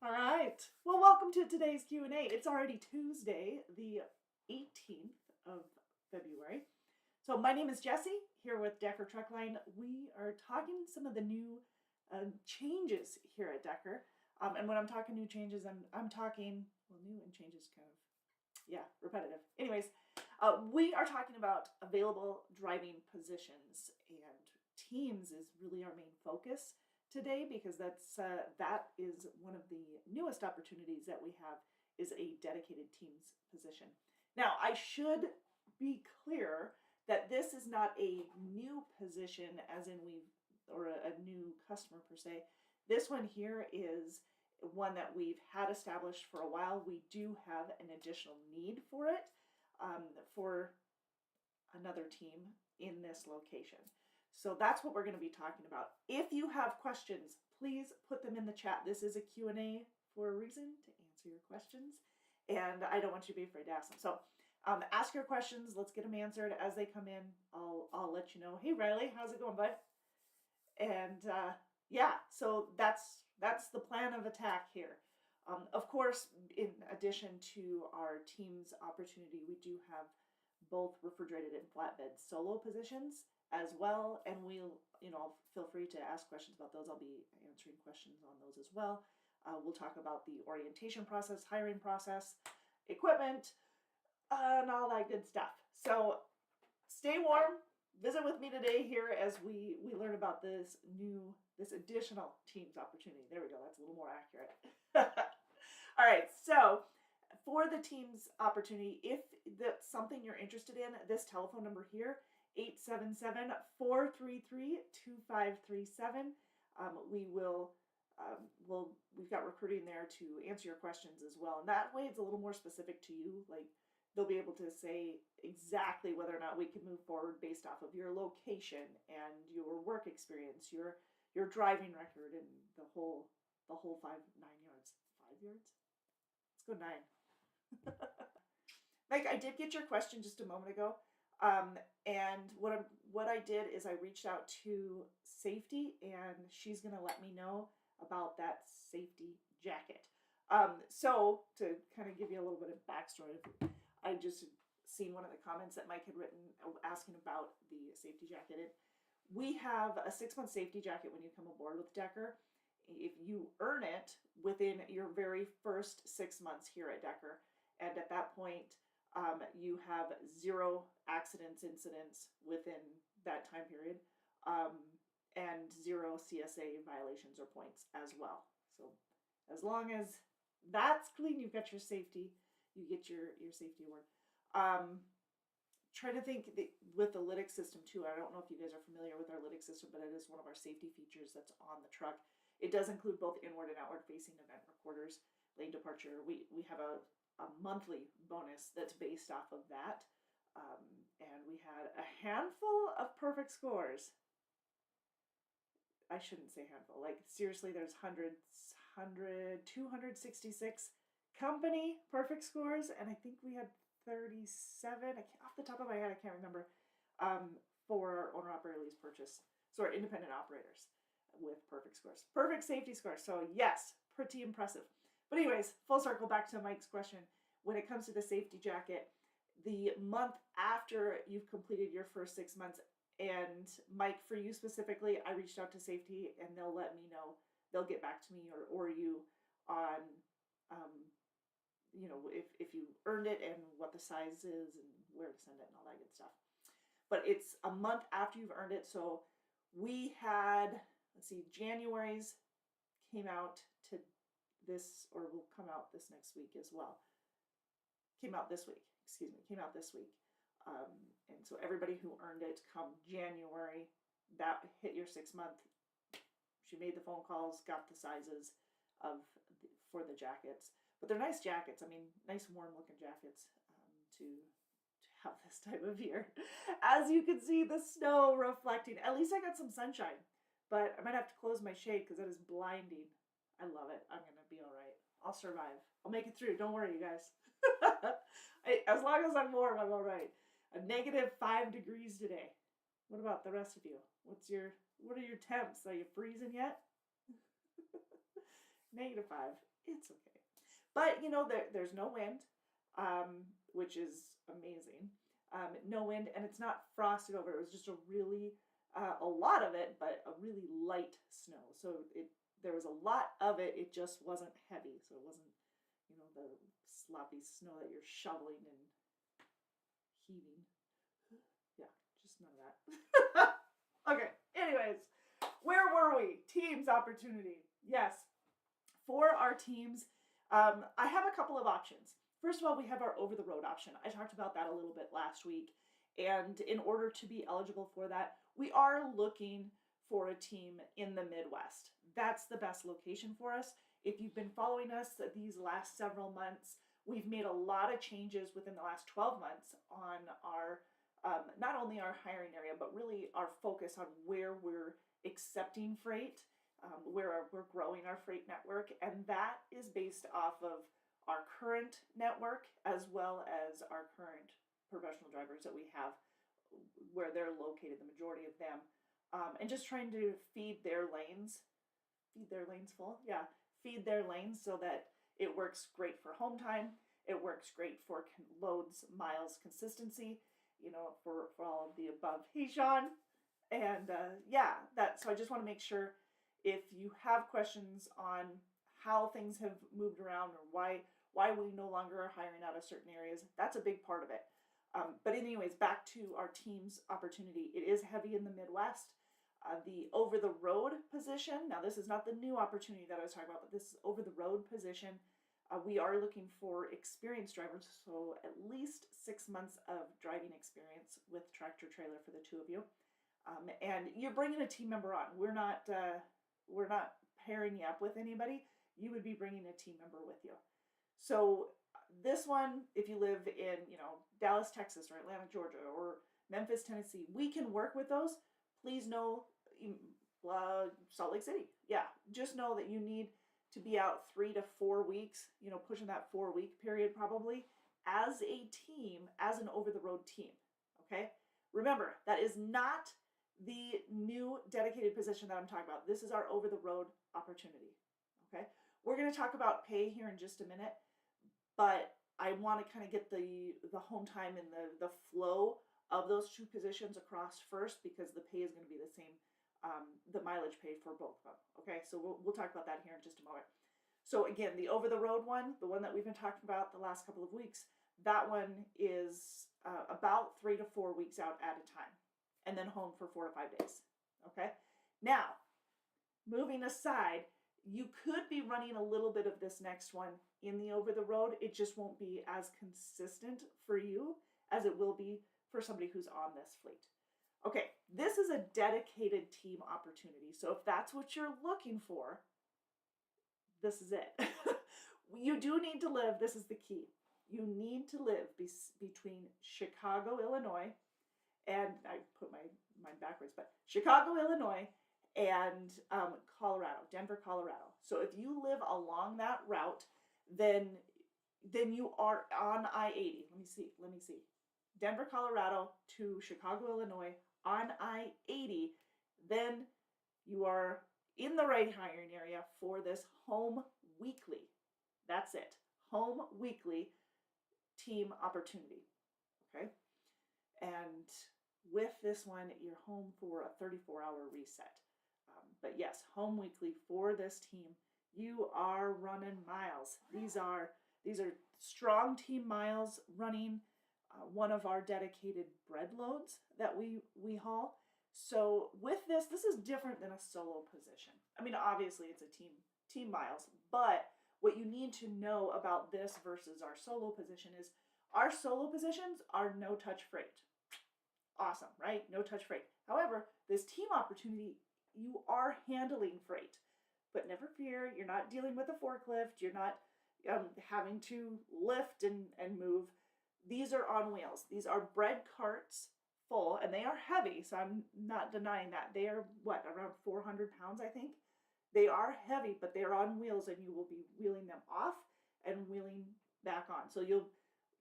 All right. Well, welcome to today's Q&A. It's already Tuesday, the 18th of February. So my name is Jessie, here with Decker Truckline. We are talking some of the new changes here at Decker. And when I'm talking new changes, I'm talking, well, new and changes kind of, yeah, repetitive. Anyways, we are talking about available driving positions, and teams is really our main focus today because that is one of the newest opportunities that we have is a dedicated teams position. Now, I should be clear that this is not a new position as in or a new customer per se. This one here is one that we've had established for a while. We do have an additional need for it for another team in this location. So that's what we're going to be talking about. If you have questions, please put them in the chat. This is a Q&A for a reason, to answer your questions. And I don't want you to be afraid to ask them. So ask your questions. Let's get them answered as they come in. I'll let you know. Hey, Riley, how's it going, bud? And yeah, so that's the plan of attack here. Of course, in addition to our team's opportunity, we do have both refrigerated and flatbed solo positions as well. And we'll, feel free to ask questions about those. I'll be answering questions on those as well. We'll talk about the orientation process, hiring process, equipment, and all that good stuff. So stay warm. Visit with me today here as we learn about this additional teams opportunity. There we go. That's a little more accurate. All right. So for the teams opportunity, if that's something you're interested in, this telephone number here, 877-433-2537. We've got recruiting there to answer your questions as well. And that way it's a little more specific to you. Like they'll be able to say exactly whether or not we can move forward based off of your location and your work experience, your driving record, and the whole 9 yards. 5 yards? Let's go 9. Mike, I did get your question just a moment ago. And what I did is I reached out to safety, and she's going to let me know about that safety jacket. So to kind of give you a little bit of backstory, I just seen one of the comments that Mike had written asking about the safety jacket. We have a 6-month safety jacket when you come aboard with Decker. If you earn it within your very first 6 months here at Decker, and at that point, you have 0 incidents within that time period, and 0 CSA violations or points as well. So as long as that's clean, you've got your safety, you get your safety award. Try to think with the lytic system too. I don't know if you guys are familiar with our lytic system, but it is one of our safety features that's on the truck. It does include both inward and outward facing event recorders, lane departure. We have a monthly bonus that's based off of that. And we had a handful of perfect scores. I shouldn't say handful. Like seriously, there's 266 company perfect scores, and I think we had 37. Off the top of my head, I can't remember. For our owner operator lease purchase, so our independent operators with perfect scores, perfect safety scores. So yes, pretty impressive. But anyways, full circle back to Mike's question. When it comes to the safety jacket, the month after you've completed your first 6 months, and Mike, for you specifically, I reached out to safety and they'll let me know. They'll get back to me or you on, if you earned it and what the size is and where to send it and all that good stuff. But it's a month after you've earned it. So we had, January's came out to this, or will come out this next week as well. Came out this week. And so everybody who earned it come January, that hit your 6 month. She made the phone calls, got the sizes for the jackets. But they're nice jackets. I mean, nice warm looking jackets to have this time of year. As you can see, the snow reflecting. At least I got some sunshine. But I might have to close my shade because that is blinding. I love it. I'm going to be all right. I'll survive. I'll make it through. Don't worry, you guys. As long as I'm warm, I'm all right. A -5 degrees today. What about the rest of you? What are your temps? Are you freezing yet? -5. It's okay. But, there's no wind, which is amazing. No wind, and it's not frosted over. It was just a lot of it, but a really light snow. So there was a lot of it. It just wasn't heavy. So it wasn't, the sloppy snow that you're shoveling and heaving. Yeah, just none of that. Okay, anyways, where were we? Teams opportunity. Yes, for our teams, I have a couple of options. First of all, we have our over-the-road option. I talked about that a little bit last week. And in order to be eligible for that, we are looking for a team in the Midwest. That's the best location for us. If you've been following us these last several months, we've made a lot of changes within the last 12 months on our, not only our hiring area, but really our focus on where we're accepting freight, where we're growing our freight network. And that is based off of our current network as well as our current professional drivers that we have, where they're located, the majority of them, and just trying to feed their lanes full. Yeah, feed their lanes so that it works great for home time. It works great for loads, miles, consistency, for all of the above. Hey, Sean. And so I just want to make sure if you have questions on how things have moved around or why we no longer are hiring out of certain areas, that's a big part of it. But anyways, back to our team's opportunity. It is heavy in the Midwest. The over-the-road position, now this is not the new opportunity that I was talking about, but this is over-the-road position. We are looking for experienced drivers, so at least 6 months of driving experience with tractor trailer for the two of you. And you're bringing a team member on. We're not pairing you up with anybody. You would be bringing a team member with you. So this one, if you live in, Dallas, Texas, or Atlanta, Georgia, or Memphis, Tennessee, we can work with those. Please know, Salt Lake City. Yeah, just know that you need to be out 3 to 4 weeks, pushing that 4-week period probably, as a team, as an over-the-road team, okay? Remember, that is not the new dedicated position that I'm talking about. This is our over-the-road opportunity, okay? We're going to talk about pay here in just a minute, but I want to kind of get the home time and the flow of those two positions across first, because the pay is going to be the same, the mileage pay for both of them. Okay, so we'll talk about that here in just a moment. So again, the over-the-road one, the one that we've been talking about the last couple of weeks, that one is about 3 to 4 weeks out at a time, and then home for 4 to 5 days. Okay, now moving aside, you could be running a little bit of this next one in the over-the-road. It just won't be as consistent for you as it will be for somebody who's on this fleet. Okay, this is a dedicated team opportunity. So if that's what you're looking for, this is it. You do need to live, this is the key. You need to live between Chicago, Illinois, and I put mine backwards, but Chicago, Illinois, and Colorado, Denver, Colorado. So if you live along that route, then you are on I-80. Let me see. Denver, Colorado to Chicago, Illinois on I-80, then you are in the right hiring area for this home weekly. That's it. Home weekly team opportunity. Okay? And with this one, you're home for a 34-hour reset. But yes, home weekly for this team. You are running miles. These are strong team miles running one of our dedicated bread loads that we haul. So with this is different than a solo position. I mean, obviously it's a team miles, but what you need to know about this versus our solo position is our solo positions are no touch freight. Awesome, right? No touch freight. However, this team opportunity, you are handling freight, but never fear, you're not dealing with a forklift. You're not having to lift and move. These are on wheels. These are bread carts full, and they are heavy, so I'm not denying that. They are, around 400 pounds, I think? They are heavy, but they're on wheels, and you will be wheeling them off and wheeling back on. So you'll,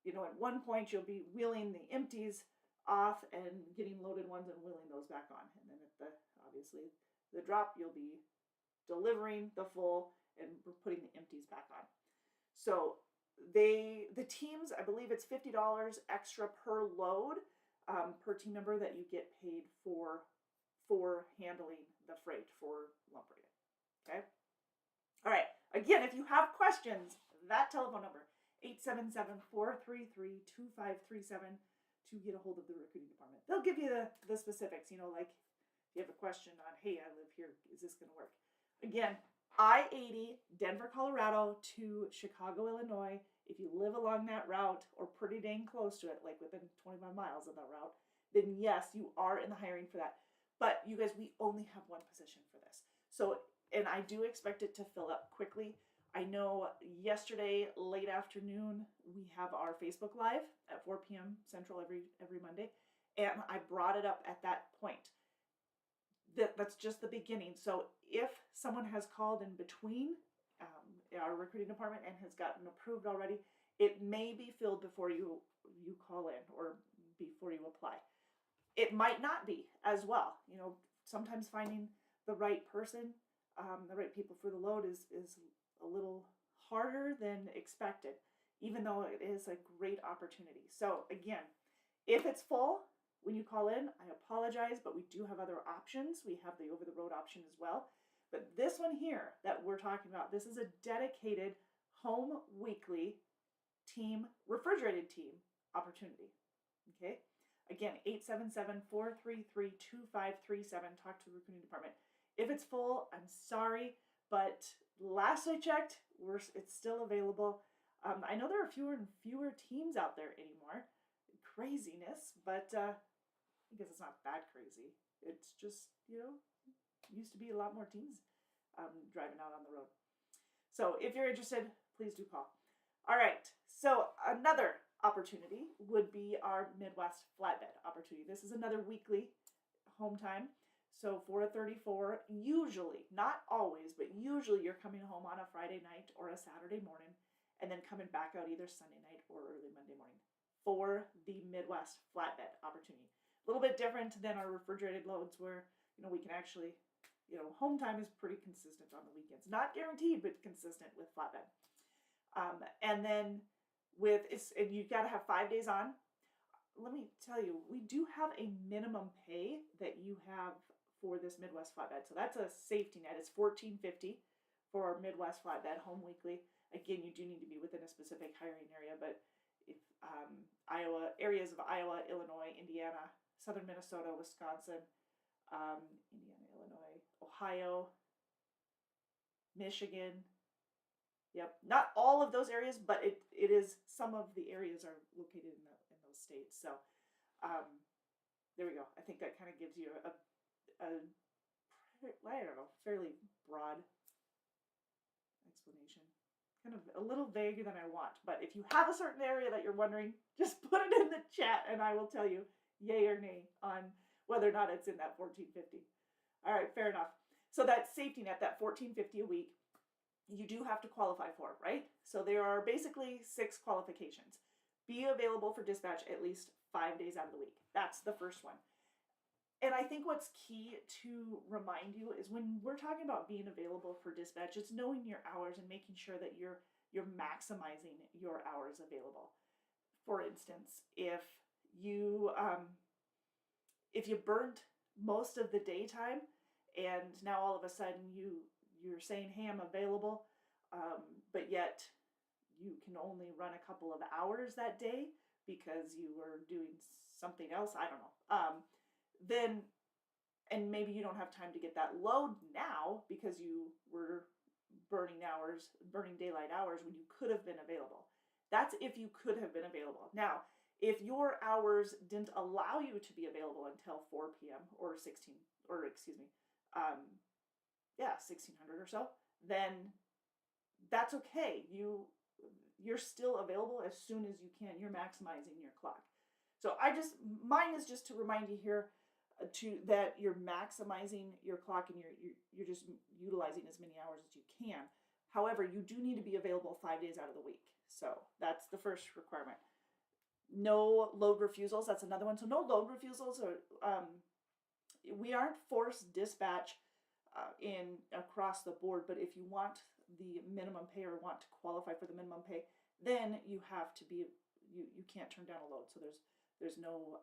at one point, you'll be wheeling the empties off and getting loaded ones and wheeling those back on. And then obviously, the drop, you'll be delivering the full and we're putting the empties back on. So the teams, I believe it's $50 extra per load per team member that you get paid for handling the freight for lumbering it. Okay. All right. Again, if you have questions, that telephone number 877-433-2537 to get a hold of the recruiting department. They'll give you the specifics. Like if you have a question on, hey, I live here, is this going to work? Again, I-80, Denver, Colorado to Chicago, Illinois. If you live along that route or pretty dang close to it, like within 25 miles of that route, then yes, you are in the hiring for that. But you guys, we only have one position for this. So, and I do expect it to fill up quickly. I know yesterday, late afternoon, we have our Facebook Live at 4 p.m. Central every Monday. And I brought it up at that point. That's just the beginning. So if someone has called in between our recruiting department and has gotten approved already, it may be filled before you call in or before you apply. It might not be as well. Sometimes finding the right person, the right people for the load is a little harder than expected, even though it is a great opportunity. So again, if it's full when you call in, I apologize, but we do have other options. We have the over-the-road option as well. But this one here that we're talking about, this is a dedicated home weekly team, refrigerated team opportunity. Okay? Again, 877-433-2537. Talk to the recruiting department. If it's full, I'm sorry, but last I checked, it's still available. I know there are fewer and fewer teams out there anymore. Craziness, but I guess it's not that crazy. It's just, used to be a lot more teams driving out on the road. So if you're interested, please do call. All right, so another opportunity would be our Midwest flatbed opportunity. This is another weekly home time. So for a 34, usually, not always, but usually you're coming home on a Friday night or a Saturday morning and then coming back out either Sunday night or early Monday morning for the Midwest flatbed opportunity. A little bit different than our refrigerated loads where, we can actually, home time is pretty consistent on the weekends. Not guaranteed, but consistent with flatbed. And then and you've got to have 5 days on. Let me tell you, we do have a minimum pay that you have for this Midwest flatbed. So that's a safety net. It's $14.50 for our Midwest flatbed home weekly. Again, you do need to be within a specific hiring area, but if areas of Iowa, Illinois, Indiana, southern Minnesota, Wisconsin, Indiana, Illinois, Ohio, Michigan. Yep, not all of those areas, but it is, some of the areas are located in those states. So there we go. I think that kind of gives you a I don't know, fairly broad explanation. Kind of a little vaguer than I want, but if you have a certain area that you're wondering, just put it in the chat and I will tell you yay or nay on whether or not it's in that $14.50. All right, fair enough. So that safety net, that $14.50 a week, you do have to qualify for, right? So there are basically 6 qualifications. Be available for dispatch at least 5 days out of the week. That's the first one. And I think what's key to remind you is when we're talking about being available for dispatch, it's knowing your hours and making sure that you're maximizing your hours available. For instance, if you burnt most of the daytime and now all of a sudden you're saying, hey, I'm available, but yet you can only run a couple of hours that day because you were doing something else, I don't know, then, and maybe you don't have time to get that load now because you were burning daylight hours when you could have been available. That's if you could have been available. Now, if your hours didn't allow you to be available until 4 p.m. or 1600 or so, then that's okay. You're still available as soon as you can. You're maximizing your clock. So mine is just to remind you here that you're maximizing your clock and you're just utilizing as many hours as you can. However, you do need to be available 5 days out of the week. So that's the first requirement. No load refusals. That's another one. So no load refusals. We aren't forced dispatch across the board, but if you want the minimum pay or want to qualify for the minimum pay, then you have to be, you can't turn down a load. So there's no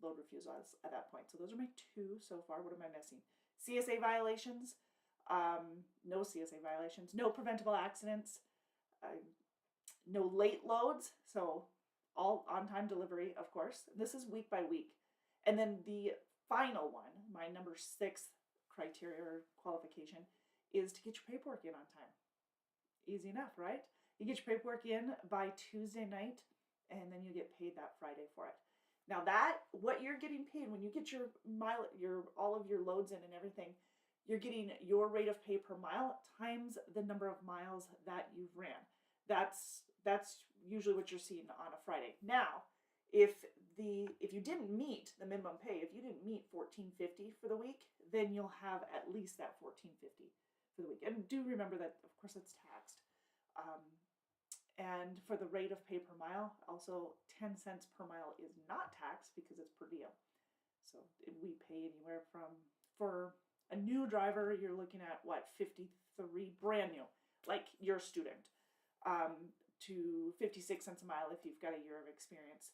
load refusal at that point. So those are my two so far. What am I missing? CSA violations, no CSA violations, no preventable accidents, no late loads. So all on-time delivery, of course. This is week by week. And then the final one, my number 6 criteria or qualification, is to get your paperwork in on time. Easy enough, right? You get your paperwork in by Tuesday night, and then you get paid that Friday for it. Now that, what you're getting paid when you get your all of your loads in and everything, you're getting your rate of pay per mile times the number of miles that you've ran. That's usually what you're seeing on a Friday. Now, if you didn't meet the minimum pay, if you didn't meet $14.50 for the week, then you'll have at least that $14.50 for the week. And do remember that, of course, it's taxed. And for the rate of pay per mile, also 10 cents per mile is not taxed because it's per diem. So we pay anywhere from, for a new driver, you're looking at what, 53, brand new, like you're a student, to 56 cents a mile if you've got a year of experience,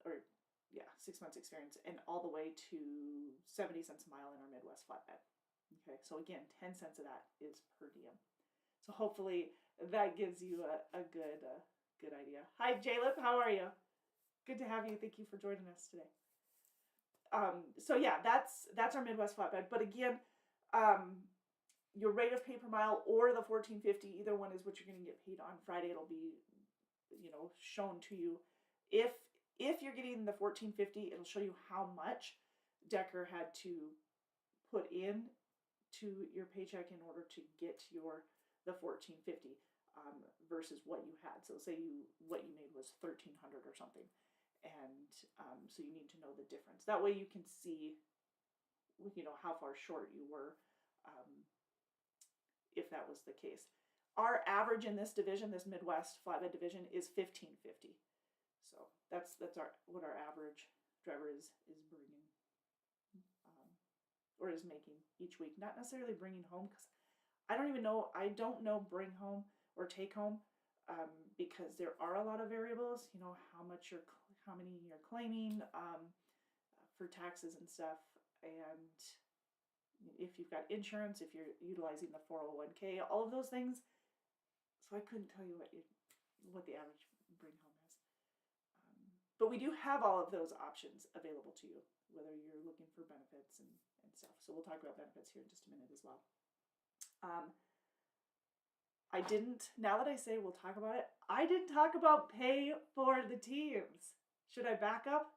or yeah, 6 months experience, and all the way to 70 cents a mile in our Midwest flatbed. Okay, so again, 10 cents of that is per diem. So hopefully that gives you a good idea. Hi, Jalip, how are you? Good to have you. Thank you for joining us today. So yeah, that's our Midwest flatbed. But again, your rate of pay per mile or the $14.50, either one is what you're going to get paid on Friday. It'll be, shown to you. If you're getting the $14.50, it'll show you how much Decker had to put in to your paycheck in order to get the $14.50 versus what you had. So say what you made was $1,300 or something, and so you need to know the difference. That way you can see, how far short you were, if that was the case. Our average in this division, this Midwest flatbed division, is $15.50. So that's what our average driver is bringing, or is making each week. Not necessarily bringing home, because I don't know bring home or take home, because there are a lot of variables. How many you're claiming for taxes and stuff, and if you've got insurance, if you're utilizing the 401k, all of those things. So I couldn't tell you what the average bring home is. But we do have all of those options available to you, whether you're looking for benefits and stuff. So we'll talk about benefits here in just a minute as well. Now that I say we'll talk about it, I didn't talk about pay for the teams. Should I back up?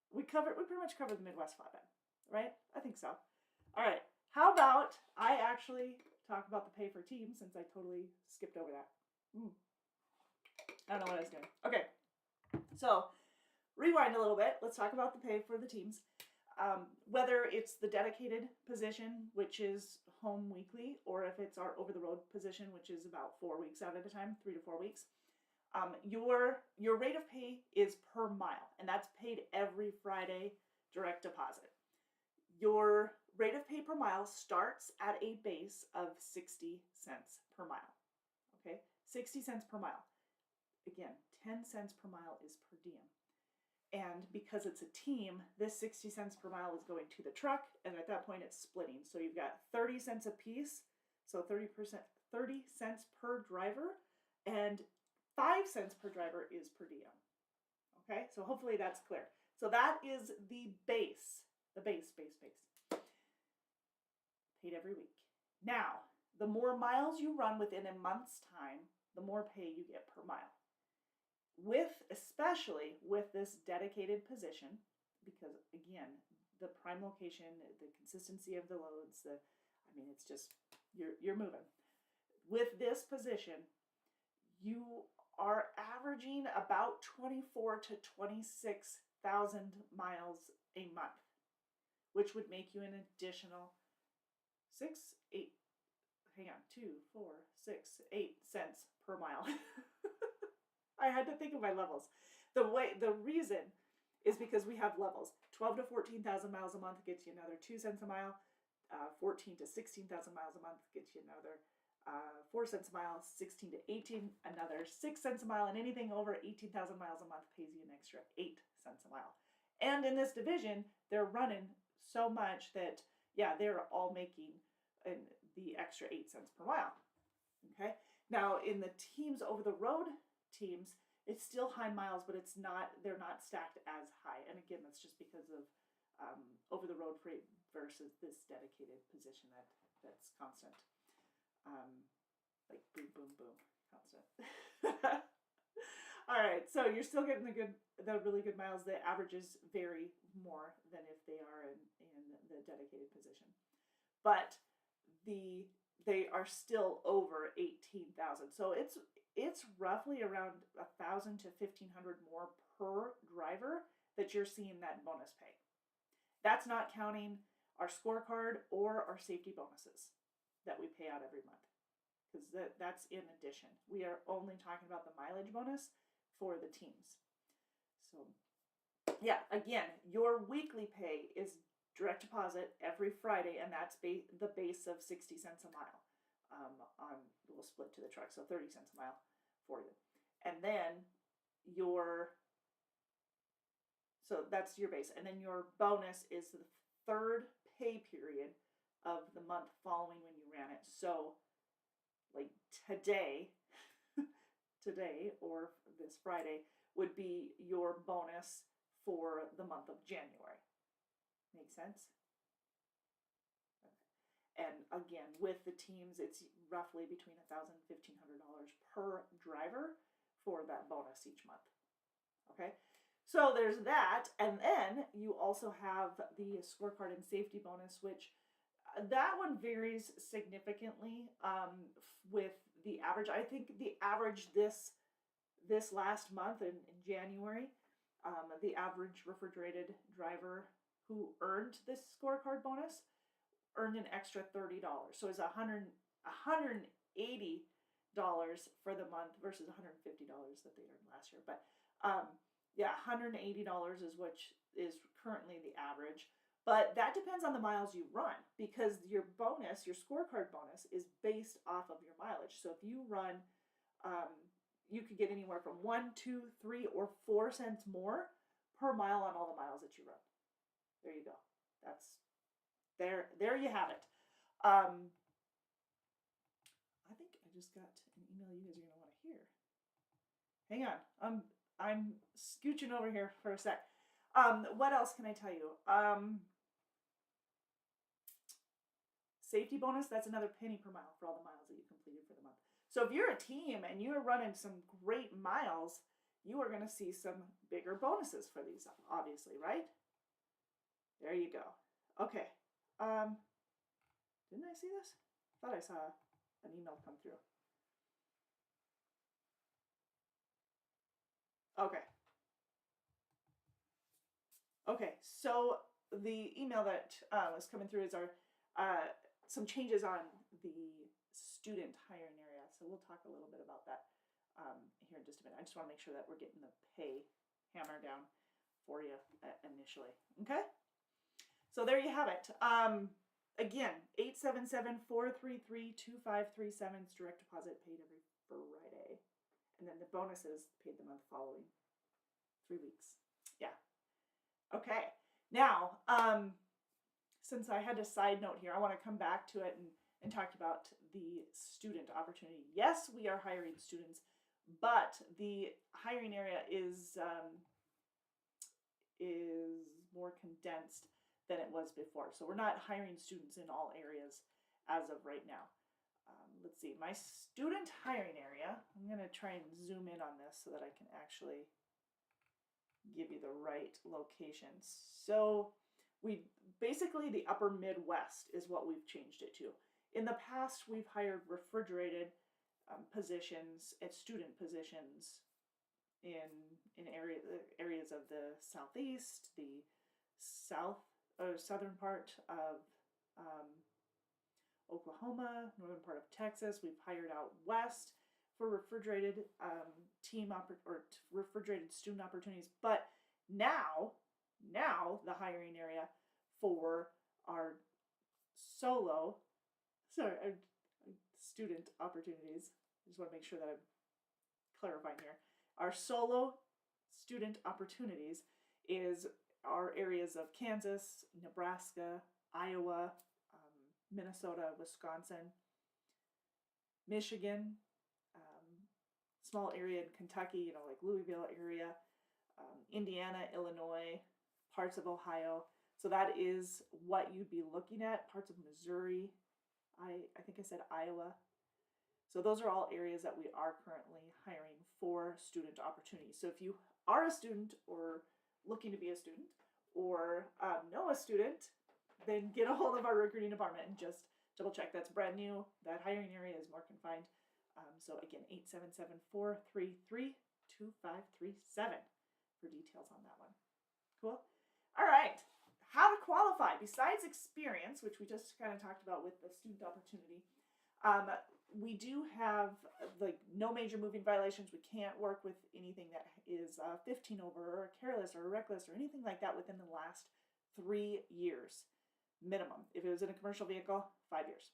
We pretty much covered the Midwest flatbed, right? I think so. All right. How about I actually talk about the pay for teams, since I totally skipped over that. I don't know what I was doing. Okay. So rewind a little bit. Let's talk about the pay for the teams. Whether it's the dedicated position, which is home weekly, or if it's our over-the-road position, which is about 4 weeks out at a time, 3 to 4 weeks, your rate of pay is per mile, and that's paid every Friday, direct deposit. Your rate of pay per mile starts at a base of 60 cents per mile. Okay, 60 cents per mile. Again, 10 cents per mile is per diem. And because it's a team, this 60 cents per mile is going to the truck, and at that point it's splitting. So you've got 30 cents a piece, so 30 cents per driver, and 5 cents per driver is per diem. Okay, so hopefully that's clear. So that is the base, base. Paid every week. Now, the more miles you run within a month's time, the more pay you get per mile. Especially with this dedicated position, because again, the prime location, the consistency of the loads, it's just, you're moving. With this position, you are averaging about 24 to 26,000 miles a month, which would make you an additional 8 cents per mile. I had to think of my levels. The reason is because we have levels. 12 to 14,000 miles a month gets you another 2 cents a mile. 14 to 16,000 miles a month gets you another 4 cents a mile, 16 to 18, another 6 cents a mile, and anything over 18,000 miles a month pays you an extra 8 cents a mile. And in this division, they're running so much that, yeah, they're all making the extra 8 cents per mile. Okay. Now in the teams over the road teams, it's still high miles, but they're not stacked as high. And again, that's just because of over the road freight versus this dedicated position that's constant. Like boom, boom, boom, constant. All right, so you're still getting the really good miles. The averages vary more than if they are in the dedicated position, but they are still over 18,000. So it's roughly around 1,000 to 1,500 more per driver that you're seeing that bonus pay. That's not counting our scorecard or our safety bonuses that we pay out every month, because that's in addition. We are only talking about the mileage bonus for the teams. So yeah, again, your weekly pay is direct deposit every Friday, and that's the base of 60 cents a mile. We'll split to the truck, so 30 cents a mile for you. And then so that's your base. And then your bonus is the third pay period of the month following when you ran it. So like today or this Friday would be your bonus for the month of January. Make sense? Okay. And again, with the teams, it's roughly between $1,000 and $1,500 per driver for that bonus each month. Okay. So there's that, and then you also have the scorecard and safety bonus, which that one varies significantly with the average. I think the average this last month in January, the average refrigerated driver who earned this scorecard bonus earned an extra $30. So it's $180 for the month versus $150 that they earned last year. But yeah, $180 is which is currently the average, but that depends on the miles you run, because your bonus, your scorecard bonus, is based off of your mileage. So if you run, you could get anywhere from 1, 2, 3, or 4 cents more per mile on all the miles that you run. There you go. That's there you have it. I think I just got an email you guys are gonna want to hear. Hang on. I'm scooching over here for a sec. What else can I tell you? Safety bonus, that's another penny per mile for all the miles that you completed for the month. So if you're a team and you're running some great miles, you are going to see some bigger bonuses for these, obviously, right? There you go. Okay. Didn't I see this? I thought I saw an email come through. Okay. Okay, so the email that was coming through is our some changes on the student hiring area. So we'll talk a little bit about that here in just a minute. I just want to make sure that we're getting the pay hammer down for you initially. Okay? So there you have it. Again, 877-433-2537 is direct deposit paid every Friday. And then the bonuses paid the month following. 3 weeks. Yeah. Okay. Now, since I had a side note here, I want to come back to it and talk about the student opportunity. Yes, we are hiring students, but the hiring area is more condensed than it was before. So we're not hiring students in all areas as of right now. Let's see, my student hiring area, I'm going to try and zoom in on this so that I can actually give you the right locations. So we basically, the upper Midwest is what we've changed it to. In the past, we've hired refrigerated positions and student positions in areas of the Southeast, the southern part of Oklahoma, northern part of Texas. We've hired out west for refrigerated refrigerated student opportunities. But now the hiring area for our student opportunities, I just want to make sure that I'm clarifying here. Our solo student opportunities is our areas of Kansas, Nebraska, Iowa, Minnesota, Wisconsin, Michigan, small area in Kentucky, like Louisville area, Indiana, Illinois, parts of Ohio. So that is what you'd be looking at. Parts of Missouri, I think I said Iowa. So those are all areas that we are currently hiring for student opportunities. So if you are a student or looking to be a student or know a student, then get a hold of our recruiting department and just double check. That's brand new. That hiring area is more confined. So again, 877-433-2537 for details on that one. Cool. All right. How to qualify. Besides experience, which we just kind of talked about with the student opportunity, we do have no major moving violations. We can't work with anything that is 15 over or careless or reckless or anything like that within the last 3 years minimum. If it was in a commercial vehicle, 5 years.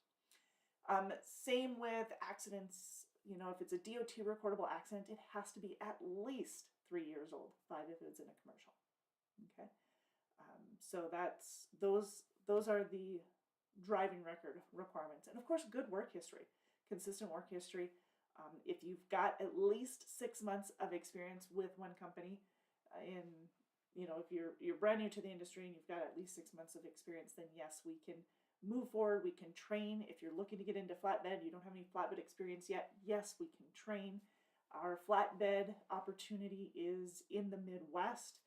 Same with accidents. If it's a DOT recordable accident, it has to be at least 3 years old. 5 if it's in a commercial. Okay. So those are the driving record requirements, and of course, good work history, consistent work history. If you've got at least 6 months of experience with one company, if you're brand new to the industry and you've got at least 6 months of experience, then yes, we can move forward. We can train. If you're looking to get into flatbed, you don't have any flatbed experience yet, yes, we can train. Our flatbed opportunity is in the Midwest.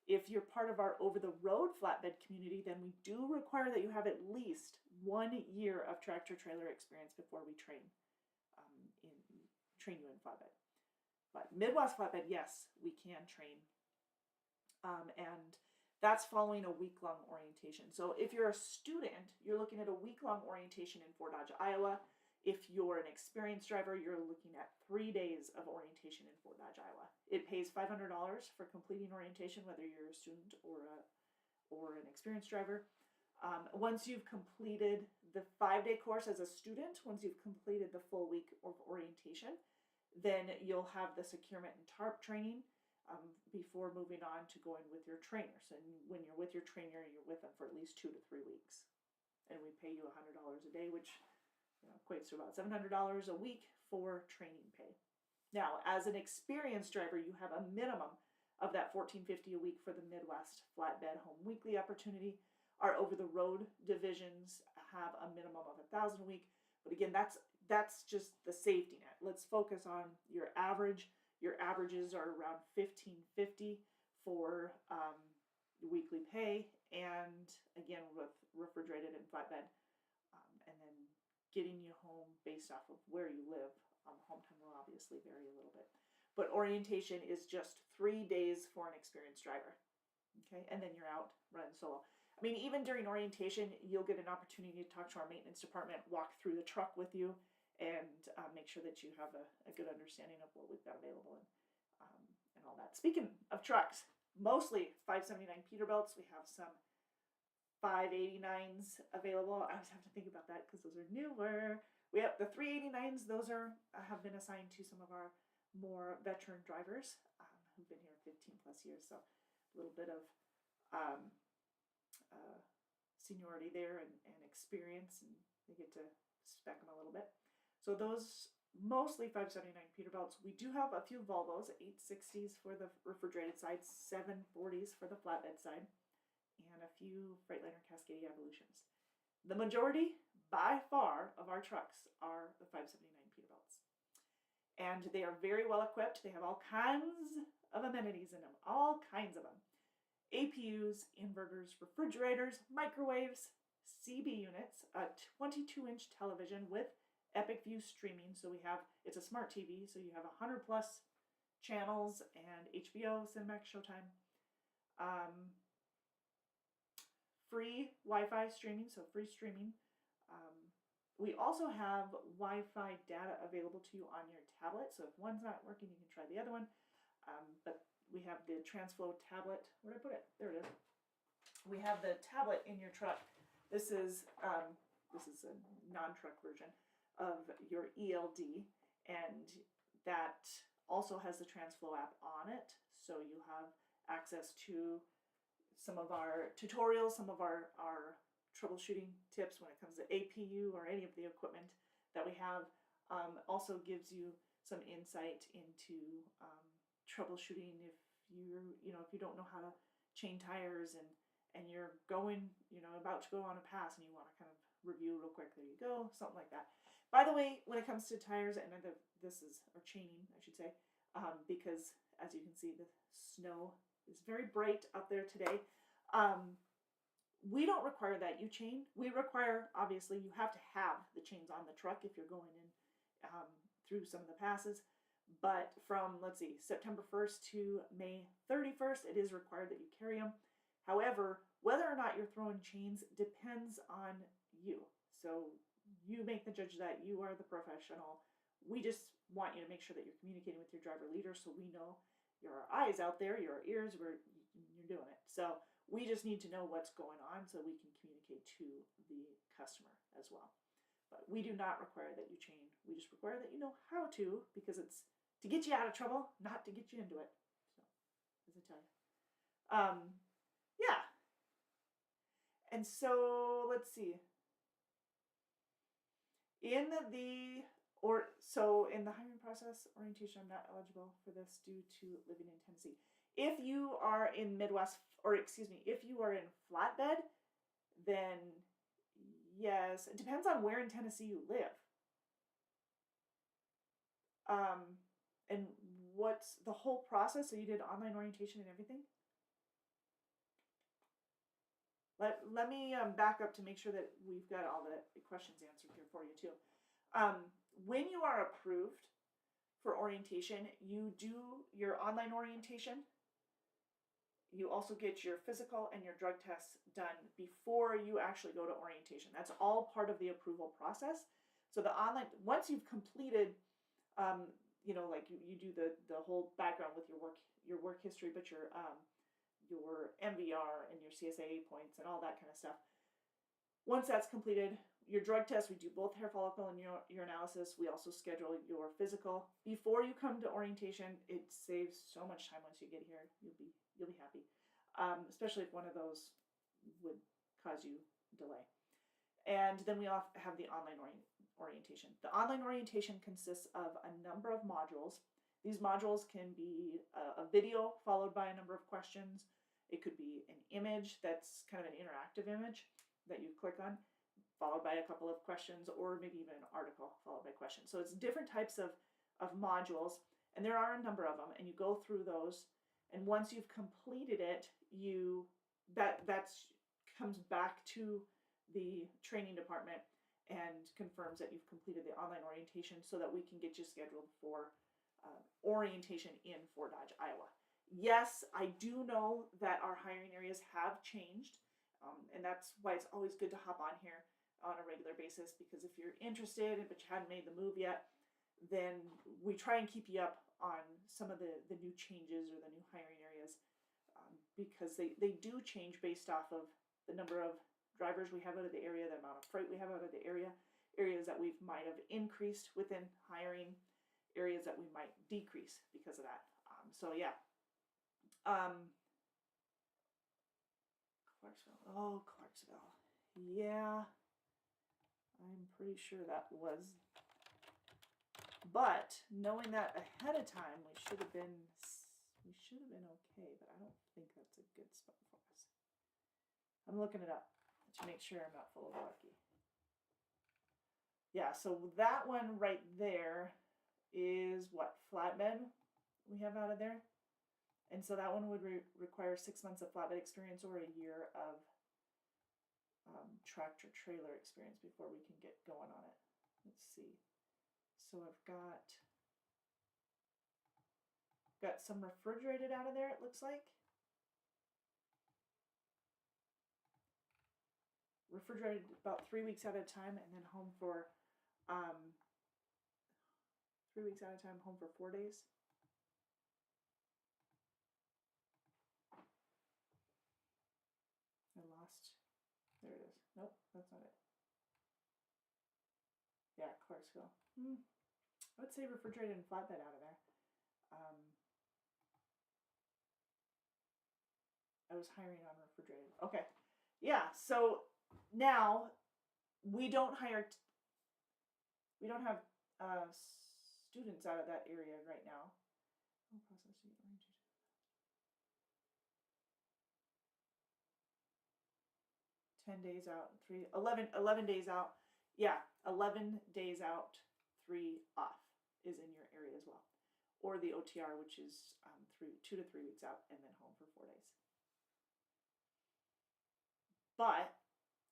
If you're part of our over-the-road flatbed community, then we do require that you have at least 1 year of tractor-trailer experience before we train you in flatbed. But Midwest flatbed, yes, we can train. And that's following a week-long orientation. So if you're a student, you're looking at a week-long orientation in Fort Dodge, Iowa. If you're an experienced driver, you're looking at 3 days of orientation in Fort Dodge, Iowa. It pays $500 for completing orientation, whether you're a student or an experienced driver. Once you've completed the 5-day course as a student, once you've completed the full week of orientation, then you'll have the securement and TARP training before moving on to going with your trainer. So when you're with your trainer, you're with them for at least 2 to 3 weeks. And we pay you $100 a day, which equates to about $700 a week for training pay. Now, as an experienced driver, you have a minimum of that $14.50 a week for the Midwest flatbed home weekly opportunity. Our over-the-road divisions have a minimum of $1,000 a week. But again, that's just the safety net. Let's focus on your average. Your averages are around $15.50 for weekly pay, and again with refrigerated and flatbed, and then getting you home based off of where you live. Home time will obviously vary a little bit, but orientation is just 3 days for an experienced driver. Okay, and then you're out running solo. I mean, even during orientation, you'll get an opportunity to talk to our maintenance department, walk through the truck with you, and make sure that you have a good understanding of what we've got available and all that. Speaking of trucks, mostly 579 Peterbilts. We have some 589s available. I always have to think about that because those are newer. We have the 389s. Those have been assigned to some of our more veteran drivers who've been here 15 plus years. So a little bit of seniority there and experience, and they get to spec them a little bit. So those mostly 579 Peterbilts. We do have a few Volvos, 860s for the refrigerated side, 740s for the flatbed side, and a few Freightliner Cascadia Evolutions. The majority, by far, of our trucks are the 579 Peterbilts. And they are very well equipped. They have all kinds of amenities in them, all kinds of them. APUs, inverters, refrigerators, microwaves, CB units, a 22-inch television with Epic View streaming. So it's a smart TV, so you have 100 plus channels and HBO, Cinemax, Showtime. Free Wi-Fi streaming, so free streaming. We also have Wi-Fi data available to you on your tablet. So if one's not working, you can try the other one. But we have the TransFlow tablet. Where did I put it? There it is. We have the tablet in your truck. This is a non-truck version of your ELD, and that also has the TransFlow app on it, so you have access to some of our tutorials, some of our troubleshooting tips when it comes to APU or any of the equipment that we have. Also gives you some insight into troubleshooting if if you don't know how to chain tires and you're going, about to go on a pass and you want to kind of review real quick. There you go, something like that. By the way, when it comes to tires, and this is, or chaining, I should say, because as you can see, the snow is very bright up there today. We don't require that you chain. We require, obviously, you have to have the chains on the truck if you're going in through some of the passes. But from, let's see, September 1st to May 31st, it is required that you carry them. However, whether or not you're throwing chains depends on you. So you make the judge that you are the professional. We just want you to make sure that you're communicating with your driver leader so we know your eyes out there, your ears, where you're doing it. So we just need to know what's going on so we can communicate to the customer as well. But we do not require that you chain. We just require that you know how to, because it's to get you out of trouble, not to get you into it. So, as I tell you. Yeah. And so, let's see. In the hiring process orientation, I'm not eligible for this due to living in Tennessee. If you are in Midwest, or excuse me, if you are in flatbed, then yes, it depends on where in Tennessee you live. And what's the whole process? So you did online orientation and everything? Let me back up to make sure that we've got all the questions answered here for you too. When you are approved for orientation, you do your online orientation. You also get your physical and your drug tests done before you actually go to orientation. That's all part of the approval process. So the online, once you've completed, like you do the whole background with your work history, but your MVR and your CSAA points and all that kind of stuff. Once that's completed, your drug test, we do both hair follicle and urinalysis. We also schedule your physical before you come to orientation. It saves so much time once you get here. You'll be happy, especially if one of those would cause you delay. And then we have the online orientation. The online orientation consists of a number of modules. These modules can be a video followed by a number of questions. It could be an image that's kind of an interactive image that you click on, followed by a couple of questions, or maybe even an article followed by questions. So it's different types of modules, and there are a number of them, and you go through those. And once you've completed it, that comes back to the training department and confirms that you've completed the online orientation so that we can get you scheduled for orientation in Fort Dodge, Iowa. Yes, I do know that our hiring areas have changed, and that's why it's always good to hop on here on a regular basis, because if you're interested but you hadn't made the move yet, then we try and keep you up on some of the new changes or the new hiring areas, because they do change based off of the number of drivers we have out of the area, the amount of freight we have out of the area, areas that we might have increased within hiring, areas that we might decrease because of that. So yeah. Clarksville. Oh, Clarksville. Yeah. I'm pretty sure that was. But knowing that ahead of time, we should have been okay, but I don't think that's a good spot for us. I'm looking it up to make sure I'm not full of lucky. Yeah, so that one right there is what, flatbed we have out of there? And so that one would require 6 months of flatbed experience or a year of tractor trailer experience before we can get going on it. Let's see. So I've got some refrigerated out of there, it looks like. Refrigerated about 3 weeks at a time, and then home for 3 weeks at a time, home for 4 days. I lost. There it is. Nope, that's not it. Yeah, Clarksville. I would say refrigerated and flatbed out of there. I was hiring on refrigerated. Okay. Yeah, so now we don't hire, we don't have students out of that area right now. 10 days out, 11 days out. Yeah, 11 days out, 3 off is in your area as well. Or the OTR, which is 2 to 3 weeks out and then home for 4 days. But,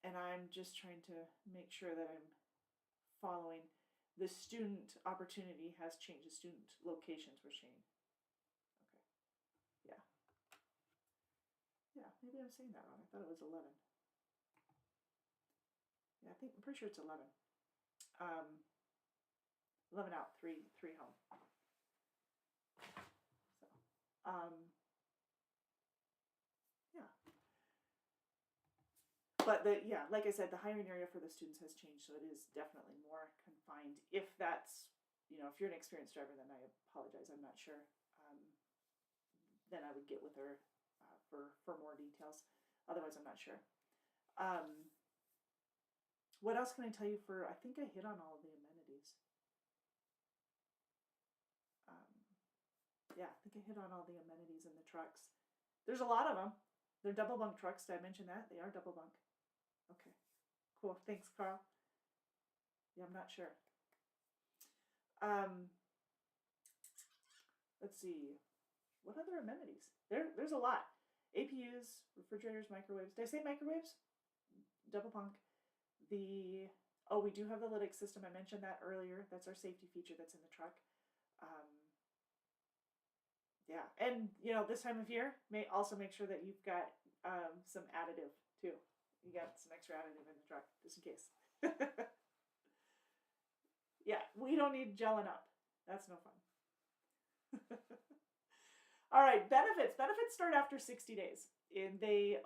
and I'm just trying to make sure that I'm following, the student opportunity has changed. The student locations were changed. Okay. Yeah. Yeah, maybe I'm saying that wrong. I thought it was 11. Yeah, I'm pretty sure it's 11. 11 out, 3 home. So, yeah. But like I said, the hiring area for the students has changed, so it is definitely more confined. If that's, if you're an experienced driver, then I apologize. I'm not sure. Then I would get with her for more details. Otherwise, I'm not sure. What else can I tell you I think I hit on all of the amenities. Yeah, I think I hit on all the amenities in the trucks. There's a lot of them. They're double bunk trucks. Did I mention that? They are double bunk. Okay, cool. Thanks, Carl. Yeah, I'm not sure. Let's see. What other amenities? There's a lot. APUs, refrigerators, microwaves. Did I say microwaves? Double bunk. We do have the lytic system. I mentioned that earlier. That's our safety feature that's in the truck. Yeah, and this time of year, may also make sure that you've got some additive too. You got some extra additive in the truck just in case. Yeah, we don't need gelling up. That's no fun. All right, benefits. Benefits start after 60 days, and we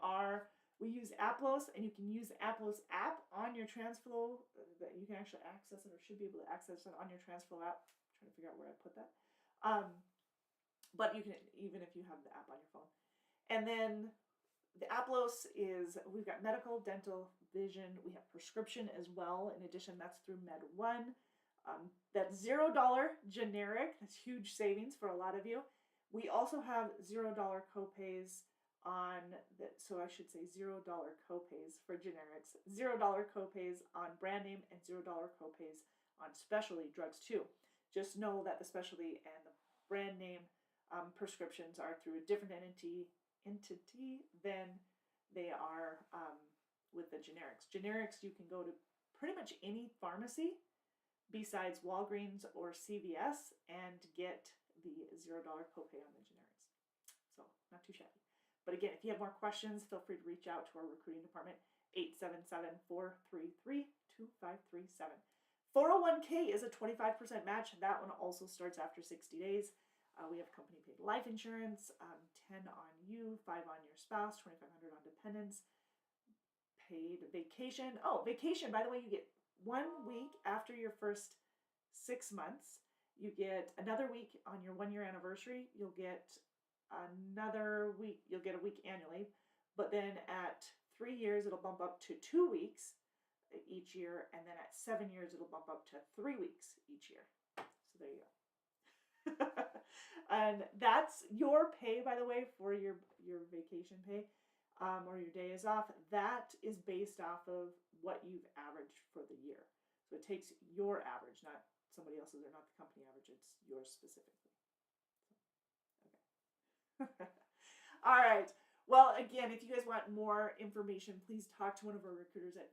use Aplos, and you can use the Aplos app on your TransFlow. That you can actually access it, or should be able to access it on your TransFlow app. I'm trying to figure out where I put that. But you can, even if you have the app on your phone. And then the Aplos we've got medical, dental, vision. We have prescription as well. In addition, that's through Med1. That's $0 generic. That's huge savings for a lot of you. We also have $0 copays so I should say $0 copays for generics, $0 copays on brand name, and $0 copays on specialty drugs too. Just know that the specialty and the brand name prescriptions are through a different entity than they are with the generics. Generics, you can go to pretty much any pharmacy besides Walgreens or CVS and get the $0 copay on the generics. So not too shabby. But again, if you have more questions, feel free to reach out to our recruiting department, 877-433-2537. 401k is a 25% match. That one also starts after 60 days. We have company paid life insurance, 10 on you, 5 on your spouse, 2,500 on dependents. Paid vacation. Oh, vacation, by the way, you get 1 week after your first 6 months. You get another week on your 1-year anniversary. You'll get another week. You'll get a week annually. But then at 3 years, it'll bump up to 2 weeks each year. And then at 7 years, it'll bump up to 3 weeks each year. So there you go. And that's your pay, by the way, for your vacation pay or your days off. That is based off of what you've averaged for the year. So it takes your average, not somebody else's or not the company average. It's yours specifically. Okay. All right. Well, again, if you guys want more information, please talk to one of our recruiters at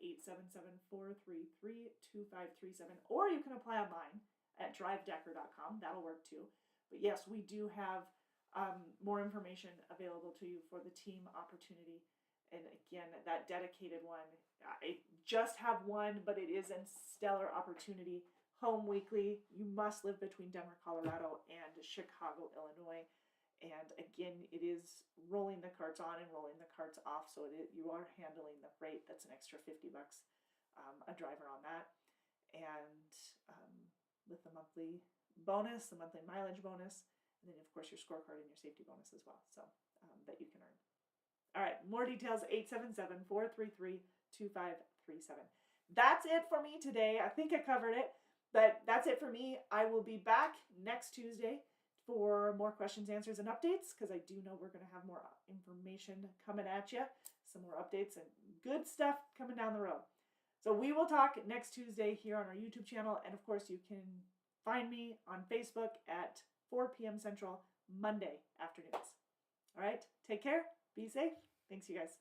877-433-2537, or you can apply online at drivedecker.com. That'll work too. But yes, we do have more information available to you for the team opportunity. And again, that dedicated one, I just have one, but it is a stellar opportunity. Home weekly. You must live between Denver, Colorado and Chicago, Illinois. And again, it is rolling the carts on and rolling the carts off. So you are handling the freight. That's an extra $50 a driver on that. and with the monthly bonus, the monthly mileage bonus, and then of course your scorecard and your safety bonus as well, so that you can earn. All right, more details, 877-433-2537. That's it for me today. I think I covered it, but that's it for me. I will be back next Tuesday for more questions, answers, and updates, because I do know we're going to have more information coming at you, some more updates and good stuff coming down the road. So we will talk next Tuesday here on our YouTube channel, and of course you can find me on Facebook at 4 p.m. Central Monday afternoons. All right, take care. Be safe. Thanks, you guys.